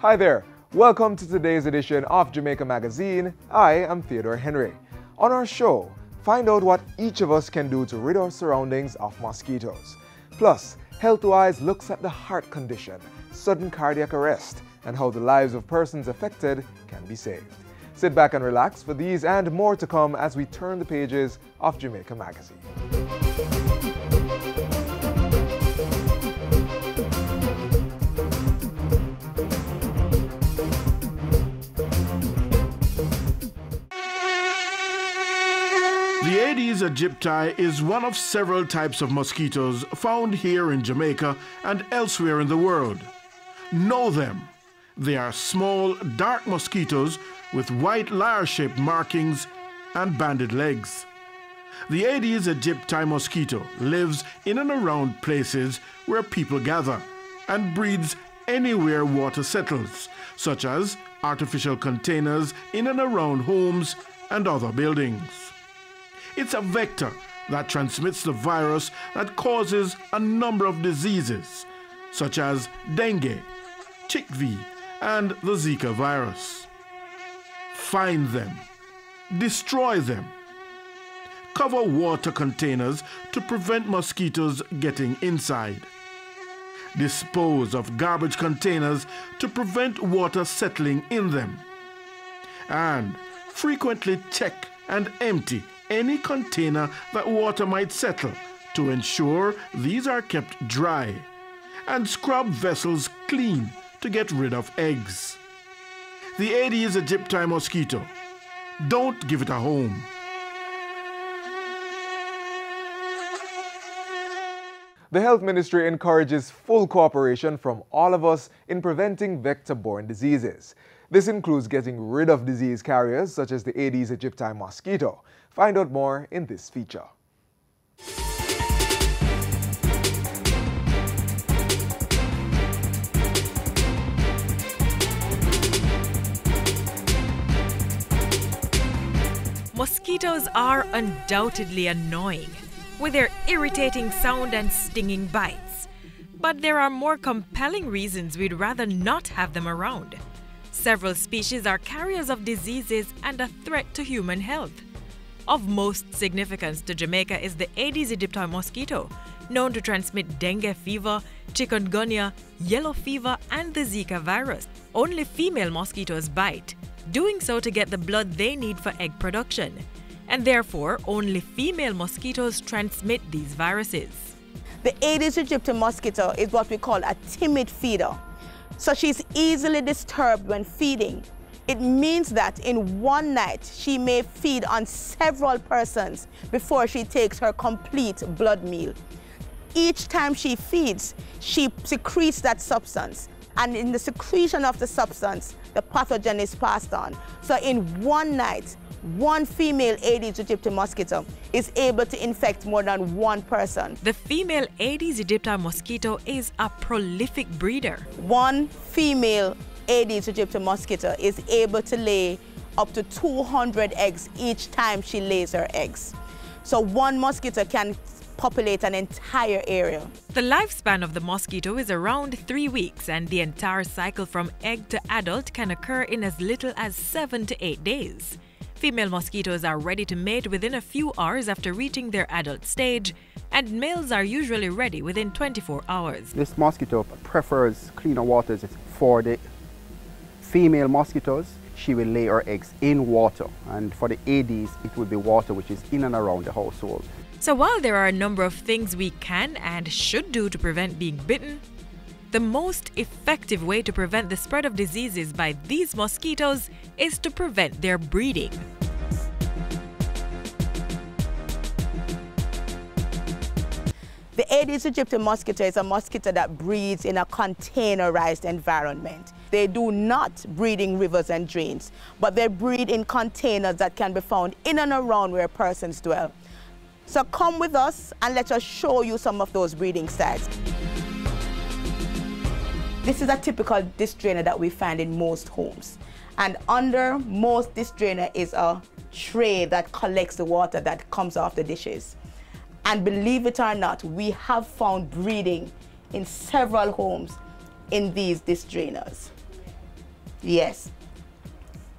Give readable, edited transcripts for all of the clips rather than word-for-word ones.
Hi there, welcome to today's edition of Jamaica Magazine. I am Theodore Henry. On our show, find out what each of us can do to rid our surroundings of mosquitoes. Plus, Healthwise looks at the heart condition, sudden cardiac arrest, and how the lives of persons affected can be saved. Sit back and relax for these and more to come as we turn the pages of Jamaica Magazine. The Aedes aegypti is one of several types of mosquitoes found here in Jamaica and elsewhere in the world. Know them. They are small, dark mosquitoes with white lyre-shaped markings and banded legs. The Aedes aegypti mosquito lives in and around places where people gather and breeds anywhere water settles, such as artificial containers in and around homes and other buildings. It's a vector that transmits the virus that causes a number of diseases, such as dengue, chikungunya, and the Zika virus. Find them, destroy them, cover water containers to prevent mosquitoes getting inside, dispose of garbage containers to prevent water settling in them, and frequently check and empty any container that water might settle to ensure these are kept dry, and scrub vessels clean to get rid of eggs. The Aedes aegypti mosquito. Don't give it a home. The Health Ministry encourages full cooperation from all of us in preventing vector-borne diseases. This includes getting rid of disease carriers such as the Aedes aegypti mosquito. Find out more in this feature. Mosquitoes are undoubtedly annoying, with their irritating sound and stinging bites. But there are more compelling reasons we'd rather not have them around. Several species are carriers of diseases and a threat to human health. Of most significance to Jamaica is the Aedes aegypti mosquito, known to transmit dengue fever, chikungunya, yellow fever, and the Zika virus. Only female mosquitoes bite, doing so to get the blood they need for egg production. And therefore, only female mosquitoes transmit these viruses. The Aedes aegypti mosquito is what we call a timid feeder. So she's easily disturbed when feeding. It means that in one night, she may feed on several persons before she takes her complete blood meal. Each time she feeds, she secretes that substance. And in the secretion of the substance, the pathogen is passed on. So in one night, one female Aedes aegypti mosquito is able to infect more than one person. The female Aedes aegypti mosquito is a prolific breeder. One female Aedes aegypti mosquito is able to lay up to 200 eggs each time she lays her eggs. So one mosquito can populate an entire area. The lifespan of the mosquito is around 3 weeks, and the entire cycle from egg to adult can occur in as little as 7 to 8 days. Female mosquitoes are ready to mate within a few hours after reaching their adult stage, and males are usually ready within 24 hours. This mosquito prefers cleaner waters for the female mosquitoes. She will lay her eggs in water, and for the Aedes, it will be water which is in and around the household. So while there are a number of things we can and should do to prevent being bitten, the most effective way to prevent the spread of diseases by these mosquitoes is to prevent their breeding. The Aedes aegypti mosquito is a mosquito that breeds in a containerized environment. They do not breed in rivers and drains, but they breed in containers that can be found in and around where persons dwell. So come with us and let us show you some of those breeding sites. This is a typical dish drainer that we find in most homes. And under most dish drainer is a tray that collects the water that comes off the dishes. And believe it or not, we have found breeding in several homes in these dish drainers. Yes.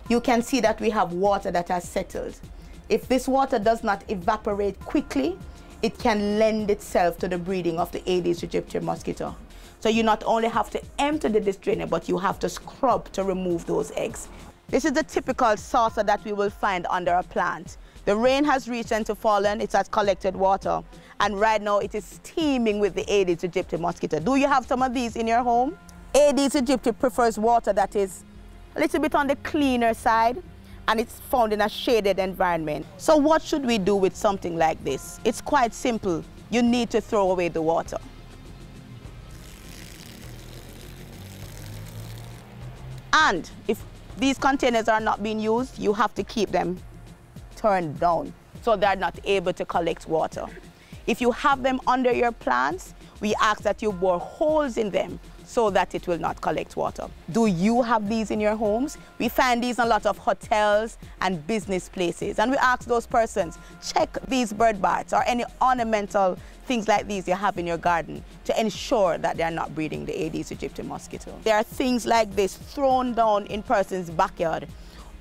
You can see that we have water that has settled. If this water does not evaporate quickly, it can lend itself to the breeding of the Aedes aegypti mosquito. So you not only have to empty the dish drainer, but you have to scrub to remove those eggs. This is the typical saucer that we will find under a plant. The rain has recently fallen, it has collected water, and right now it is steaming with the Aedes aegypti mosquito. Do you have some of these in your home? Aedes aegypti prefers water that is a little bit on the cleaner side, and it's found in a shaded environment. So what should we do with something like this? It's quite simple. You need to throw away the water. And if these containers are not being used, you have to keep them turned down so they're not able to collect water. If you have them under your plants, we ask that you bore holes in them so that it will not collect water. Do you have these in your homes? We find these in a lot of hotels and business places. And we ask those persons, check these bird baths or any ornamental things like these you have in your garden to ensure that they're not breeding the Aedes aegypti mosquito. There are things like this thrown down in person's backyard.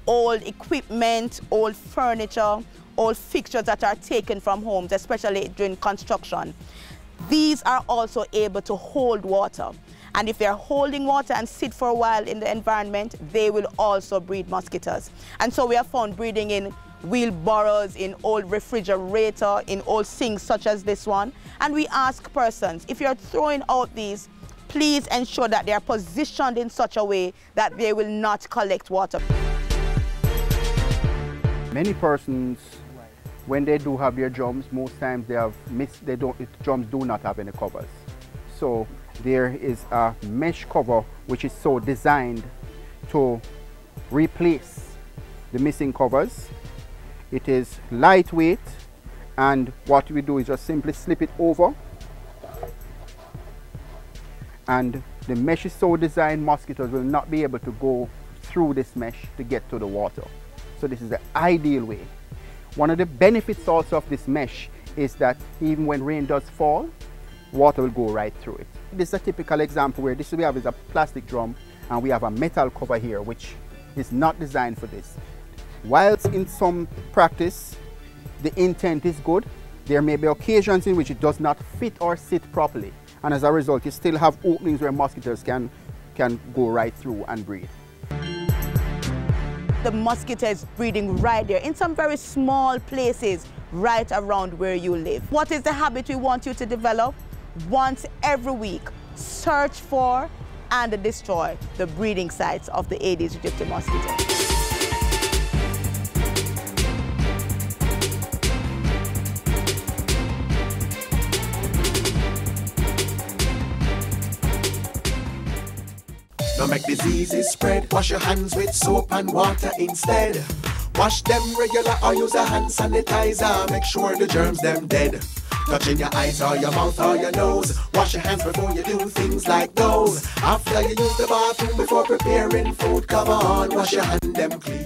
Old equipment, old furniture, old fixtures that are taken from homes, especially during construction. These are also able to hold water. And if they're holding water and sit for a while in the environment, they will also breed mosquitoes. And so we have found breeding in wheelbarrows, in old refrigerator, in old sinks such as this one. And we ask persons, if you're throwing out these, please ensure that they are positioned in such a way that they will not collect water. Many persons, when they do have their drums, most times drums do not have any covers. So there is a mesh cover which is so designed to replace the missing covers. It is lightweight, and what we do is just simply slip it over, and the mesh is so designed mosquitoes will not be able to go through this mesh to get to the water. So this is the ideal way. One of the benefits also of this mesh is that even when rain does fall, water will go right through it. This is a typical example where this we have is a plastic drum and we have a metal cover here which is not designed for this. Whilst in some practice the intent is good, there may be occasions in which it does not fit or sit properly, and as a result you still have openings where mosquitoes can go right through and breed. The mosquito is breeding right there in some very small places right around where you live. What is the habit we want you to develop? Once every week, search for and destroy the breeding sites of the Aedes aegypti mosquito. Don't make diseases spread. Wash your hands with soap and water instead. Wash them regular or use a hand sanitizer. Make sure the germs them dead. Touching your eyes or your mouth or your nose. Wash your hands before you do things like those. After you use the bathroom before preparing food, come on, wash your hand them clean.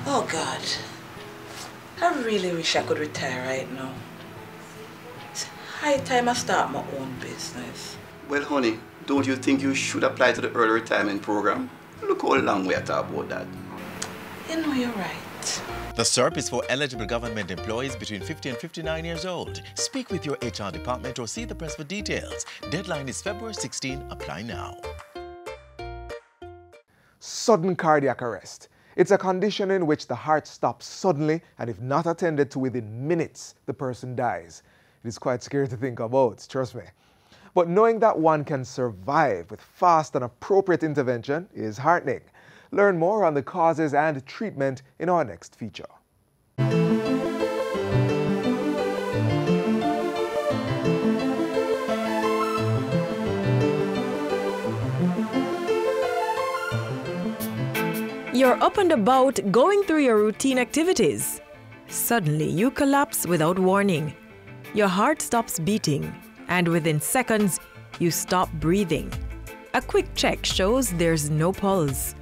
Oh God, I really wish I could retire right now. It's high time I start my own business. Well, honey, don't you think you should apply to the early retirement program? Look how long we are talking about that. You know, you're right. The SERP is for eligible government employees between 50 and 59 years old. Speak with your HR department or see the press for details. Deadline is February 16. Apply now. Sudden cardiac arrest. It's a condition in which the heart stops suddenly, and if not attended to within minutes, the person dies. It is quite scary to think about, trust me. But knowing that one can survive with fast and appropriate intervention is heartening. Learn more on the causes and treatment in our next feature. You're up and about, going through your routine activities. Suddenly, you collapse without warning. Your heart stops beating, and within seconds, you stop breathing. A quick check shows there's no pulse.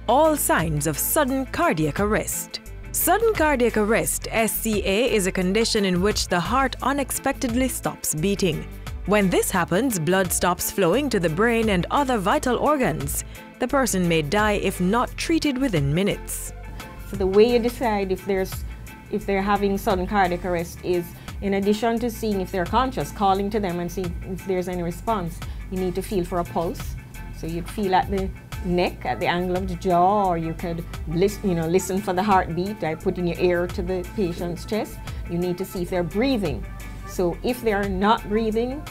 All signs of sudden cardiac arrest. Sudden cardiac arrest, SCA, is a condition in which the heart unexpectedly stops beating. When this happens, blood stops flowing to the brain and other vital organs. The person may die if not treated within minutes. So the way you decide if they're having sudden cardiac arrest is, in addition to seeing if they're conscious, calling to them and seeing if there's any response, you need to feel for a pulse. So you'd feel at the neck, at the angle of the jaw, or you could listen for the heartbeat by putting your ear to the patient's chest. You need to see if they're breathing. So if they're not breathing,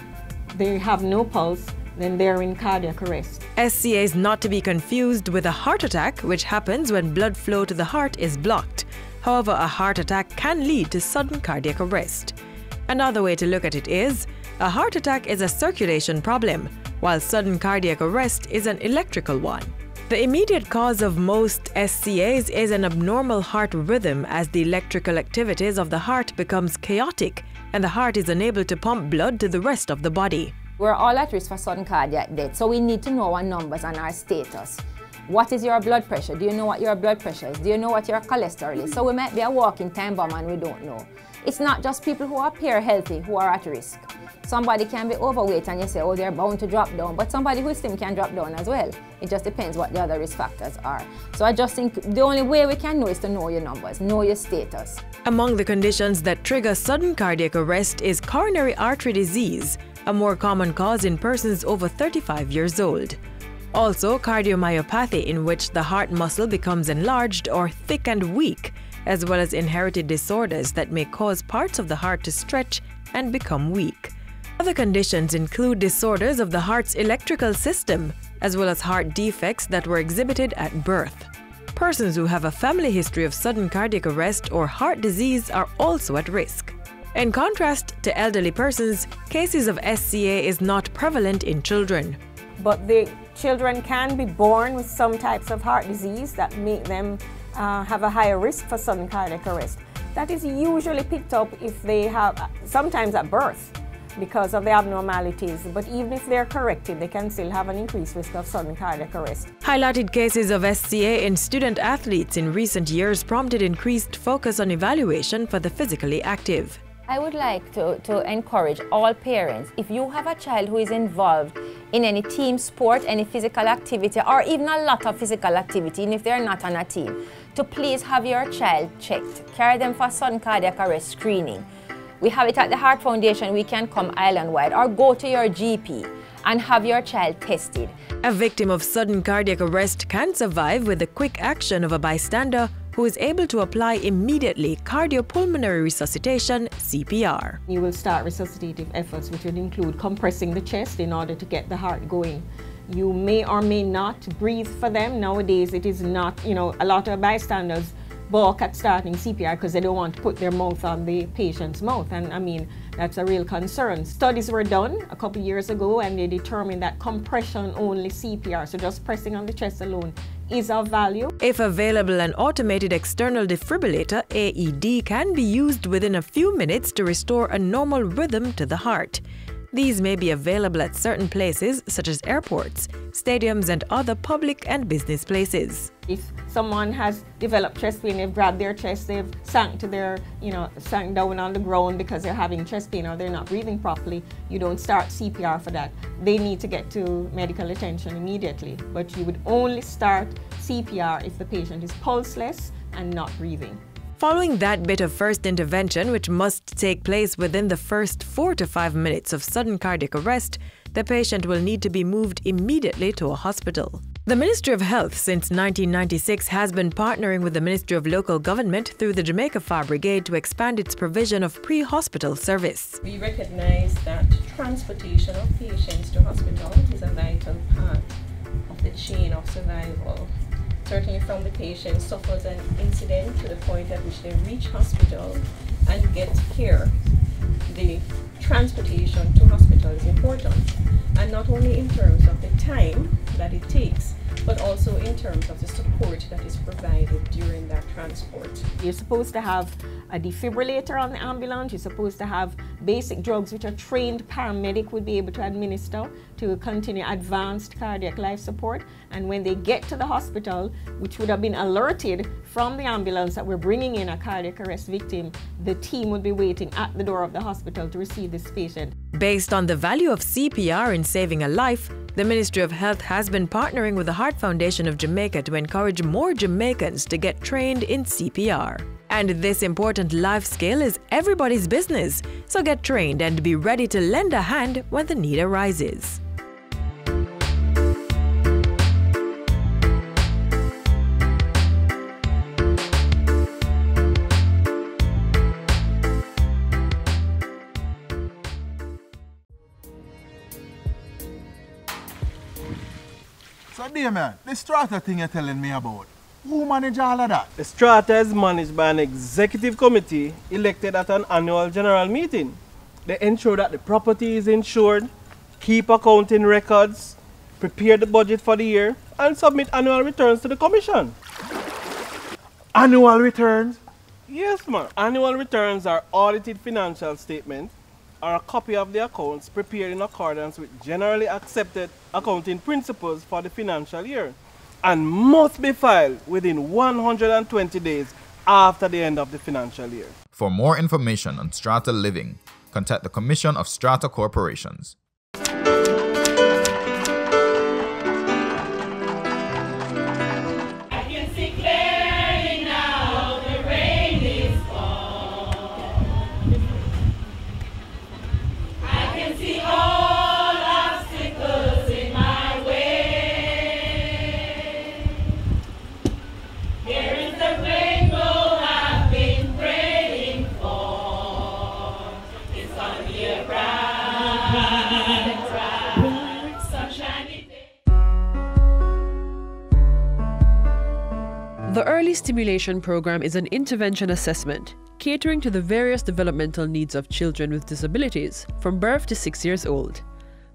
they have no pulse, then they're in cardiac arrest. SCA is not to be confused with a heart attack, which happens when blood flow to the heart is blocked. However, a heart attack can lead to sudden cardiac arrest. Another way to look at it is, a heart attack is a circulation problem, while sudden cardiac arrest is an electrical one. The immediate cause of most SCAs is an abnormal heart rhythm as the electrical activities of the heart becomes chaotic and the heart is unable to pump blood to the rest of the body. We're all at risk for sudden cardiac death, so we need to know our numbers and our status. What is your blood pressure? Do you know what your blood pressure is? Do you know what your cholesterol is? So we might be a walking time bomb and we don't know. It's not just people who appear healthy who are at risk. Somebody can be overweight and you say, oh, they're bound to drop down, but somebody who is slim can drop down as well. It just depends what the other risk factors are. So I just think the only way we can know is to know your numbers, know your status. Among the conditions that trigger sudden cardiac arrest is coronary artery disease, a more common cause in persons over 35 years old. Also, cardiomyopathy, in which the heart muscle becomes enlarged or thick and weak, as well as inherited disorders that may cause parts of the heart to stretch and become weak. Other conditions include disorders of the heart's electrical system, as well as heart defects that were exhibited at birth. Persons who have a family history of sudden cardiac arrest or heart disease are also at risk. In contrast to elderly persons, cases of SCA is not prevalent in children. But the children can be born with some types of heart disease that make them have a higher risk for sudden cardiac arrest. That is usually picked up if they have, sometimes at birth, because of the abnormalities, but even if they're corrected, they can still have an increased risk of sudden cardiac arrest. Highlighted cases of SCA in student athletes in recent years prompted increased focus on evaluation for the physically active. I would like to encourage all parents, if you have a child who is involved in any team sport, any physical activity, or even a lot of physical activity, and if they're not on a team, to please have your child checked. Carry them for sudden cardiac arrest screening. We have it at the Heart Foundation. We can come island-wide, or go to your GP and have your child tested. A victim of sudden cardiac arrest can survive with the quick action of a bystander who is able to apply immediately cardiopulmonary resuscitation, CPR. You will start resuscitative efforts, which would include compressing the chest in order to get the heart going. You may or may not breathe for them. Nowadays, it is not, a lot of bystanders balk at starting CPR because they don't want to put their mouth on the patient's mouth, and I mean, that's a real concern. Studies were done a couple years ago and they determined that compression-only CPR, so just pressing on the chest alone, is of value. If available, an automated external defibrillator, AED, can be used within a few minutes to restore a normal rhythm to the heart. These may be available at certain places such as airports, stadiums, and other public and business places. If someone has developed chest pain, they've grabbed their chest, they've sank down on the ground because they're having chest pain or they're not breathing properly, you don't start CPR for that. They need to get to medical attention immediately, but you would only start CPR if the patient is pulseless and not breathing. Following that bit of first intervention, which must take place within the first 4 to 5 minutes of sudden cardiac arrest, the patient will need to be moved immediately to a hospital. The Ministry of Health since 1996 has been partnering with the Ministry of Local Government through the Jamaica Fire Brigade to expand its provision of pre-hospital service. We recognize that transportation of patients to hospital is a vital part of the chain of survival. Certainly from the patient suffers an incident to the point at which they reach hospital and get care. The transportation to hospital is important, and not only in terms of the time that it takes, but also in terms of the support that is provided during that transport. You're supposed to have a defibrillator on the ambulance. You're supposed to have basic drugs which a trained paramedic would be able to administer to continue advanced cardiac life support. And when they get to the hospital, which would have been alerted from the ambulance that we're bringing in a cardiac arrest victim, the team would be waiting at the door of the hospital to receive this patient. Based on the value of CPR in saving a life, the Ministry of Health has been partnering with the Heart Foundation of Jamaica to encourage more Jamaicans to get trained in CPR. And this important life skill is everybody's business, so get trained and be ready to lend a hand when the need arises. So, dear man, the strata thing you're telling me about, who manage all of that? The strata is managed by an executive committee elected at an annual general meeting. They ensure that the property is insured, keep accounting records, prepare the budget for the year, and submit annual returns to the commission. Annual returns? Yes, man. Annual returns are audited financial statements or a copy of the accounts prepared in accordance with generally accepted accounting principles for the financial year and must be filed within 120 days after the end of the financial year. For more information on strata living, contact the Commission of Strata Corporations. The Early Stimulation Program is an intervention assessment catering to the various developmental needs of children with disabilities from birth to 6 years old.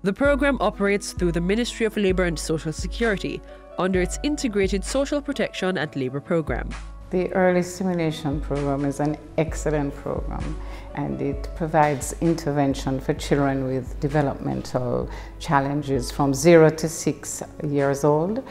The program operates through the Ministry of Labour and Social Security under its Integrated Social Protection and Labour Program. The Early Stimulation Program is an excellent program, and it provides intervention for children with developmental challenges from 0 to 6 years old,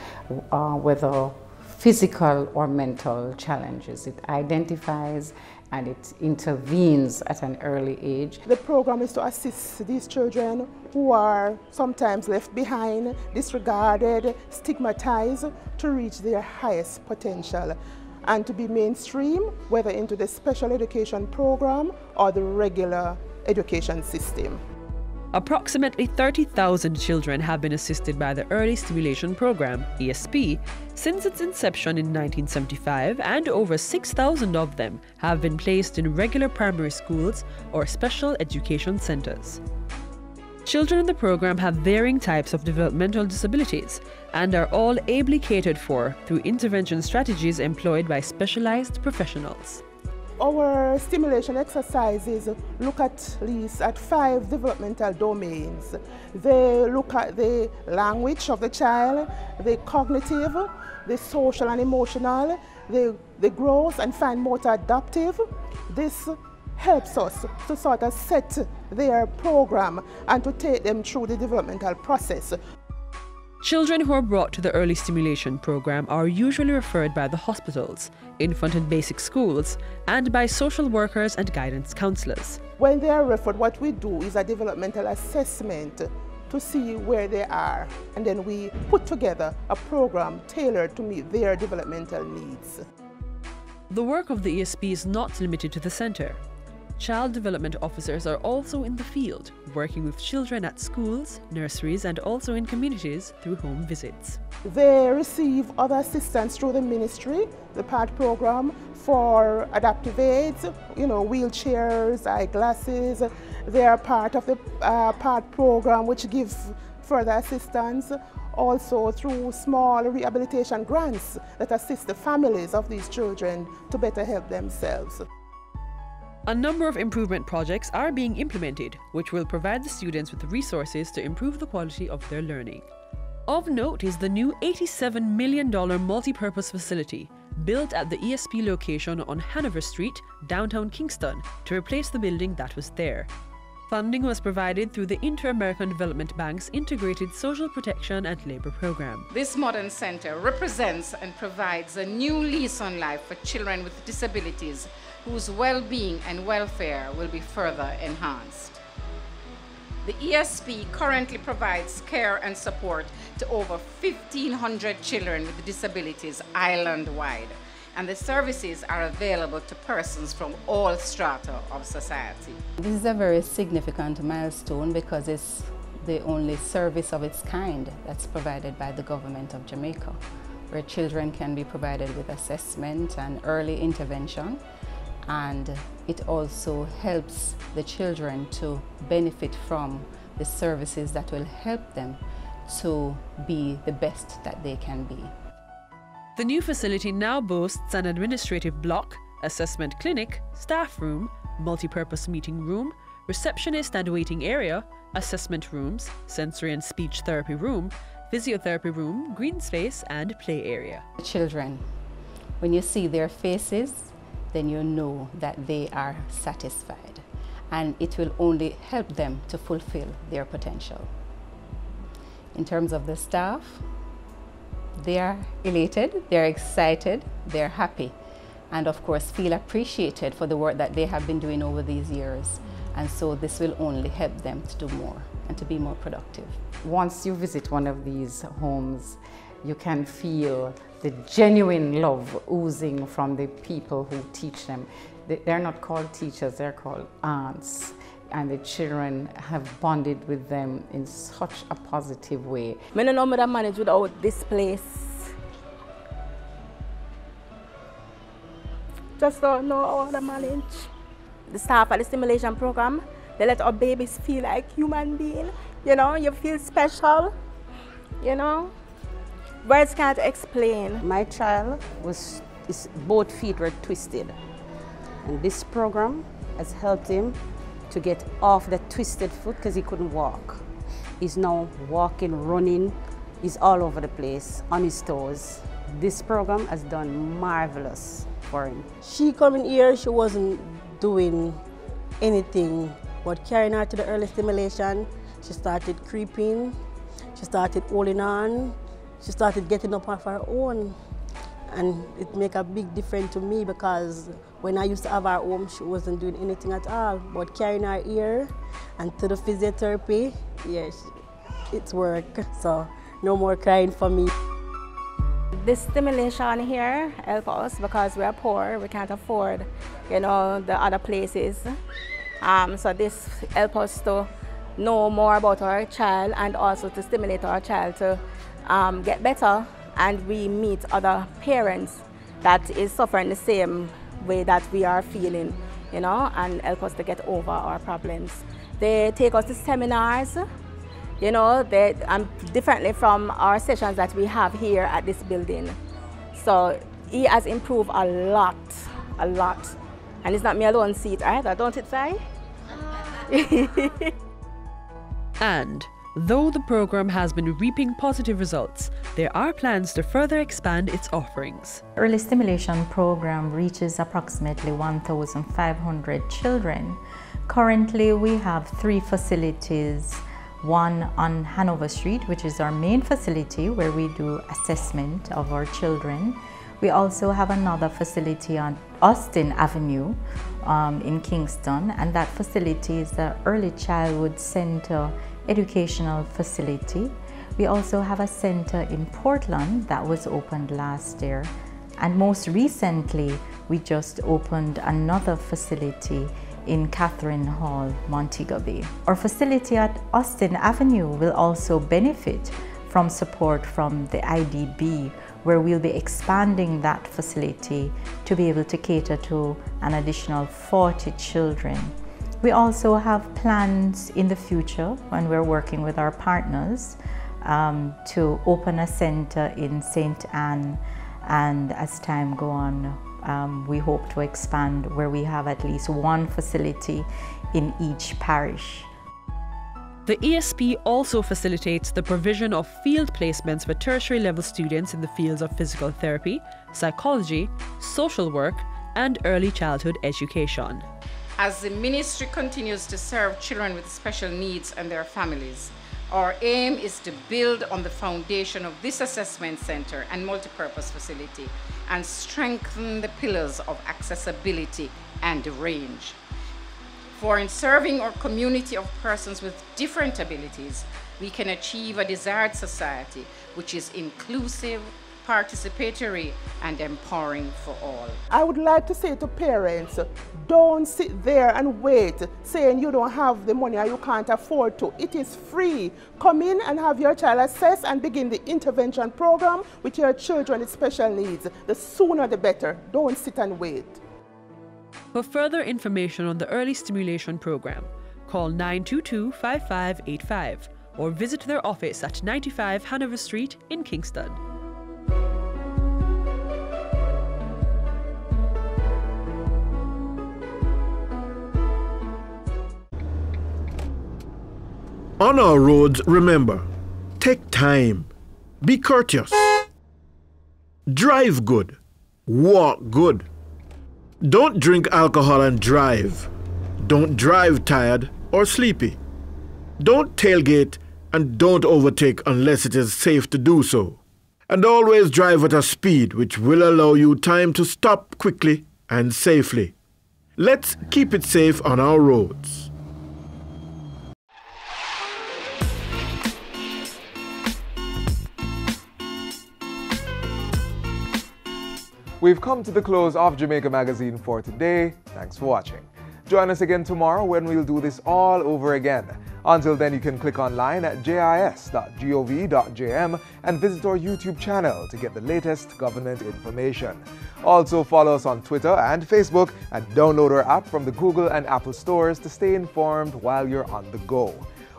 whether physical or mental challenges. It identifies and it intervenes at an early age. The program is to assist these children who are sometimes left behind, disregarded, stigmatized, to reach their highest potential and to be mainstream, whether into the special education program or the regular education system. Approximately 30,000 children have been assisted by the Early Stimulation Program, ESP, since its inception in 1975, and over 6,000 of them have been placed in regular primary schools or special education centers. Children in the program have varying types of developmental disabilities and are all ably catered for through intervention strategies employed by specialized professionals. Our stimulation exercises look at least at 5 developmental domains. They look at the language of the child, the cognitive, the social and emotional, the growth and fine motor adaptive. This helps us to sort of set their program and to take them through the developmental process. Children who are brought to the Early Stimulation Program are usually referred by the hospitals, infant and basic schools, and by social workers and guidance counselors. When they are referred, what we do is a developmental assessment to see where they are, and then we put together a program tailored to meet their developmental needs. The work of the ESP is not limited to the centre. Child development officers are also in the field, working with children at schools, nurseries, and also in communities through home visits. They receive other assistance through the ministry, the PAD program, for adaptive aids, wheelchairs, eyeglasses. They are part of the PAD program, which gives further assistance. Also through small rehabilitation grants that assist the families of these children to better help themselves. A number of improvement projects are being implemented, which will provide the students with resources to improve the quality of their learning. Of note is the new $87 million multi-purpose facility built at the ESP location on Hanover Street, downtown Kingston, to replace the building that was there. Funding was provided through the Inter-American Development Bank's Integrated Social Protection and Labor Program. This modern center represents and provides a new lease on life for children with disabilities whose well-being and welfare will be further enhanced. The ESP currently provides care and support to over 1,500 children with disabilities island-wide, and the services are available to persons from all strata of society. This is a very significant milestone because it's the only service of its kind that's provided by the government of Jamaica, where children can be provided with assessment and early intervention, and it also helps the children to benefit from the services that will help them to be the best that they can be. The new facility now boasts an administrative block, assessment clinic, staff room, multi-purpose meeting room, receptionist and waiting area, assessment rooms, sensory and speech therapy room, physiotherapy room, green space and play area. The children, when you see their faces, then you know that they are satisfied, and it will only help them to fulfill their potential. In terms of the staff, they are elated, they're excited, they're happy, and of course feel appreciated for the work that they have been doing over these years. And so this will only help them to do more and to be more productive. Once you visit one of these homes, you can feel the genuine love oozing from the people who teach them. They're not called teachers, they're called aunts. And the children have bonded with them in such a positive way. I don't know how to manage without this place. Just don't know how to manage. The staff at the stimulation program, they let our babies feel like human beings. You know, you feel special, you know. Words can't explain. My child both feet were twisted, and this program has helped him to get off that twisted foot because he couldn't walk. He's now walking, running, he's all over the place, on his toes. This program has done marvelous for him. She coming here, she wasn't doing anything but carrying her to the early stimulation. She started creeping, she started holding on, she started getting up off her own. And it made a big difference to me because when I used to have her home, she wasn't doing anything at all but carrying her here and to the physiotherapy. Yes, it's work, so no more crying for me. This stimulation here helps us because we're poor, we can't afford, you know, the other places. So this helps us to know more about our child and also to stimulate our child to get better, and we meet other parents that is suffering the same way that we are feeling, you know, and help us to get over our problems. They take us to seminars, you know, differently from our sessions that we have here at this building. So he has improved a lot. And it's not me alone see it either, don't it, Si? And though the program has been reaping positive results, there are plans to further expand its offerings. Early stimulation program reaches approximately 1,500 children. Currently, we have 3 facilities, one on Hanover Street, which is our main facility where we do assessment of our children. We also have another facility on Austin Avenue in Kingston, and that facility is the Early Childhood Center educational facility. We also have a center in Portland that was opened last year, and most recently we just opened another facility in Catherine Hall, Montego Bay. Our facility at Austin Avenue will also benefit from support from the IDB, where we'll be expanding that facility to be able to cater to an additional 40 children. We also have plans in the future, when we're working with our partners, to open a center in St. Anne, and as time goes on, we hope to expand where we have at least one facility in each parish. The ESP also facilitates the provision of field placements for tertiary level students in the fields of physical therapy, psychology, social work, and early childhood education. As the ministry continues to serve children with special needs and their families, our aim is to build on the foundation of this assessment center and multipurpose facility and strengthen the pillars of accessibility and range. For in serving our community of persons with different abilities, we can achieve a desired society which is inclusive, participatory, and empowering for all. I would like to say to parents, don't sit there and wait saying you don't have the money or you can't afford to. It is free. Come in and have your child assessed and begin the intervention program with your children with special needs. The sooner the better. Don't sit and wait. For further information on the Early Stimulation Program, call 922-5585 or visit their office at 95 Hanover Street in Kingston. On our roads, remember, take time, be courteous, drive good, walk good. Don't drink alcohol and drive. Don't drive tired or sleepy. Don't tailgate and don't overtake unless it is safe to do so. And always drive at a speed which will allow you time to stop quickly and safely. Let's keep it safe on our roads. We've come to the close of Jamaica Magazine for today. Thanks for watching. Join us again tomorrow when we'll do this all over again. Until then, you can click online at jis.gov.jm and visit our YouTube channel to get the latest government information. Also follow us on Twitter and Facebook and download our app from the Google and Apple stores to stay informed while you're on the go.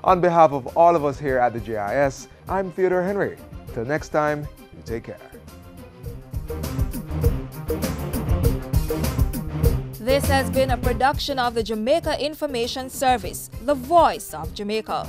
On behalf of all of us here at the JIS, I'm Theodore Henry. Till next time, you take care. This has been a production of the Jamaica Information Service, the voice of Jamaica.